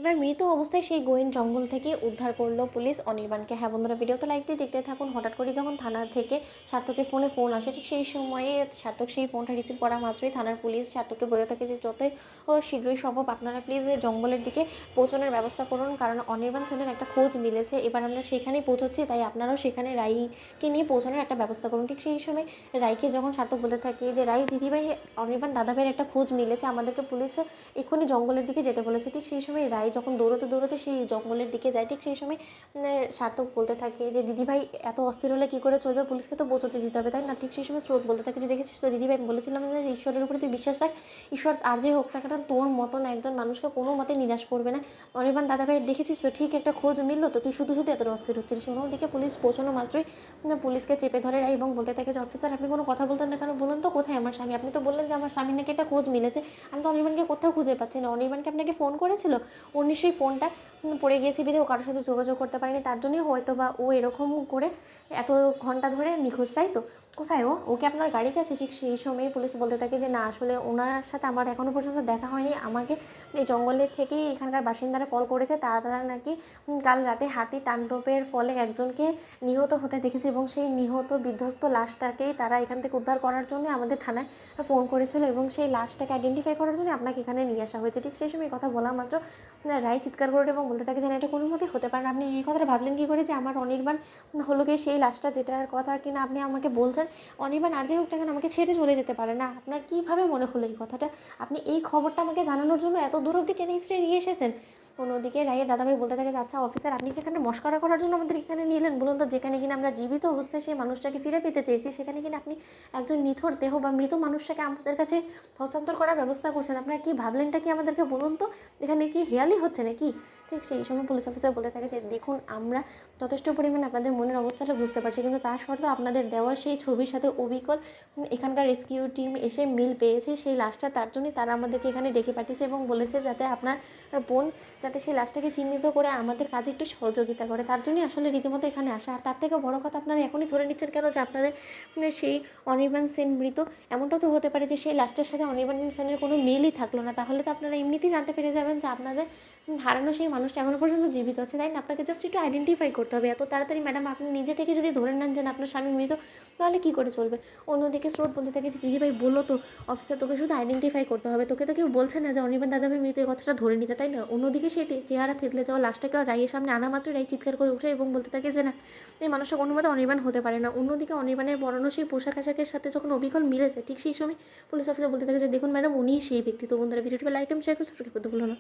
এবার মৃত অবস্থায় সেই গহীন জঙ্গল থেকে উদ্ধার করলো পুলিশ অনির্বাণকে। হ্যাঁ বন্ধুরা, ভিডিওতে লাইক দিয়ে দেখতে থাকুন। হঠাৎ করে যখন থানা থেকে সার্থকের ফোন আসে, ঠিক সেই সময়ে সার্থক সেই ফোনটা রিসিভ করা মাত্রই থানার পুলিশ সার্থককে বলে থাকে যে যতই শীঘ্রই সম্ভব আপনারা প্লিজ জঙ্গলের দিকে পৌঁছানোর ব্যবস্থা করুন, কারণ অনির্বাণ সেনের একটা খোঁজ মিলেছে। এবার আমরা সেখানেই পৌঁছচ্ছি, তাই আপনারাও সেখানে রাইকে নিয়ে পৌঁছানোর একটা ব্যবস্থা করুন। ঠিক সেই সময় রাইকে যখন সার্থক বলতে থাকে যে রাই দিদিভাই, অনির্বাণ দাদাভাইয়ের একটা খোঁজ মিলেছে, আমাদেরকে পুলিশে এক্ষুনি জঙ্গলের দিকে যেতে বলেছে। ঠিক সেই সময় রাই যখন দৌড়তে দৌড়তে সেই জঙ্গলের দিকে যায়, ঠিক সেই সময় সার্থক বলতে থাকে যে দিদিভাই এত অস্থির হলে কী করে চলবে, পুলিশকে তো পৌঁছতে দিতে হবে, তাই না? ঠিক সেই সময় স্রোত বলতে থাকে যে দেখেছিস তো দিদিভাই, আমি বলেছিলাম যে ঈশ্বরের উপরে তুই বিশ্বাস রাখ, ঈশ্বর আর যে হোক না কেন তোর মতন একজন মানুষকে কোনো মতে নিরাশ করবে না। অনির্বাণ দাদাভাই দেখেছিস তো, ঠিক একটা খোঁজ মিললো তো, তুই শুধু শুধু এত অস্থির হচ্ছিস। অন্যদিকে পুলিশ পৌঁছানো মাত্রই পুলিশকে চেপে ধরে রাই এবং বলতে থাকে যে অফিসার আপনি কোনো কথা বলতেন না কেন, বলুন তো কোথায় আমার স্বামী? আপনি তো বললেন যে আমার স্বামীর নাকি একটা খোঁজ মিলেছে, আমি তো অনির্বাণকে কোথাও খুঁজে পাচ্ছি না। অনির্বাণকে আপনাকে ফোন করেছিল, ওর নিশ্চয়ই ফোনটা পড়ে গিয়েছে বিধে ও কারোর সাথে যোগাযোগ করতে পারেনি, তার জন্যই হয়তো বা ও এরকম করে এত ঘন্টা ধরে নিখোঁজ, তাই তো? কোথায় ওকে আপনার গাড়িতে আছে? ঠিক সেই সময় পুলিশ বলতে থাকে যে না, আসলে ওনার সাথে আমার এখনও পর্যন্ত দেখা হয়নি, আমাকে এই জঙ্গলের থেকেই এখানকার বাসিন্দারা কল করেছে, তারা নাকি কাল রাতে হাতি তাণ্ডবের ফলে একজনকে নিহত হতে দেখেছে এবং সেই নিহত বিধ্বস্ত লাশটাকেই তারা এখান থেকে উদ্ধার করার জন্য আমাদের থানায় ফোন করেছিল এবং সেই লাশটাকে আইডেন্টিফাই করার জন্য আপনাকে এখানে নিয়ে আসা হয়েছে। ঠিক সেই সময় কথা বলা মাত্র রায় চিৎকার করে এবং বলতে থাকে যে না, এটা কোনো মতেই হতে পারে না। আপনি এই কথাটা ভাবলেন কী করে যে আমার অনির্বাণ হলো গিয়ে সেই লাশটা, যেটার কথা কিনা আপনি আমাকে বলছেন অনির্বাণ আর যে হোক না কেন আমাকে ছেড়ে চলে যেতে পারে না? আপনার কীভাবে মনে হলো এই কথাটা? আপনি এই খবরটা আমাকে জানানোর জন্য এত দূর অবধি টেনে হিচড়ে নিয়ে এসেছেন। অন্যদিকে রায়ের দাদাভাই বলতে থাকে যে আচ্ছা অফিসার, আপনি কি এখানে মশকরা করার জন্য আমাদের এখানে নিলেন বলুন তো? যেখানে কিনা আমরা জীবিত অবস্থায় সেই মানুষটাকে ফিরে পেতে চেয়েছি, সেখানে কিনা আপনি একজন নিথর দেহ বা মৃত মানুষটাকে আমাদের কাছে হস্তান্তর করার ব্যবস্থা করছেন। আপনারা কি ভাবলেনটা কি আমাদেরকে বলুন তো? এখানে কি হেয়ালি হচ্ছে নাকি? ঠিক সেই সময় পুলিশ অফিসার বলতে থাকে যে দেখুন, আমরা যথেষ্ট পরিমাণে আপনাদের মনের অবস্থাটা বুঝতে পারছি, কিন্তু তা সত্ত্বেও আপনাদের দেওয়া সেই ছবির সাথে অবিকল এখানকার রেস্কিউ টিম এসে মিল পেয়েছে সেই লাশটা, তার জন্যই তারা আমাদেরকে এখানে ডেকে পাঠিয়েছে এবং বলেছে যাতে আপনার বোন যাতে সেই লাশটাকে চিহ্নিত করে আমাদের কাজে একটু সহযোগিতা করে, তার জন্যই আসলে রীতিমতো এখানে আসা। আর তার থেকে বড় কথা, আপনারা এখনই ধরে নিচ্ছেন কেন যে আপনাদের সেই অনির্বাণ সেন মৃত? এমনটাও তো হতে পারে যে সেই লাশটার সাথে অনির্বাণ সেনের কোনো মিলই থাকলো না, তাহলে তো আপনারা এমনিতেই জানতে পেরে যাবেন যে আপনাদের হারানো সেই মানুষটা এখনও পর্যন্ত জীবিত আছে, তাই না? আপনাকে জাস্ট একটু আইডেন্টিফাই করতে হবে। এত তাড়াতাড়ি ম্যাডাম আপনি নিজে থেকে যদি ধরে নেন যে আপনার স্বামী মৃত, তাহলে কী করে চলবে? অন্যদিকে স্রোত বলতে থাকে যে দিদিভাই বললো তো অফিসার, তোকে শুধু আইডেন্টিফাই করতে হবে, তোকে তো কেউ বলছে না যে অনির্বাণ দাদাভাই মৃত, এই কথাটা ধরে নিতে, তাই না? অন্যদিকে সেই চেহারা থেতলে যাওয়া লাশটাকে রাইয়ের সামনে আনা মাত্র রাই চিৎকার করে উঠে এবং বলতে থাকে যে না, এই মানুষটা কোনো মতে অনির্বাণ হতে পারে না। অন্যদিকে অনির্বাণের পরনো সেই পোশাক আশাকের সাথে যখন অবিকল মিলেছে, ঠিক সেই সময় পুলিশ অফিসার বলতে থাকে যে দেখুন ম্যাডাম, উনিই সেই ব্যক্তি। তো বন্ধুরা, ভিডিওটি লাইক এবং শেয়ার করে সাবস্ক্রাইব করতে ভুলো না।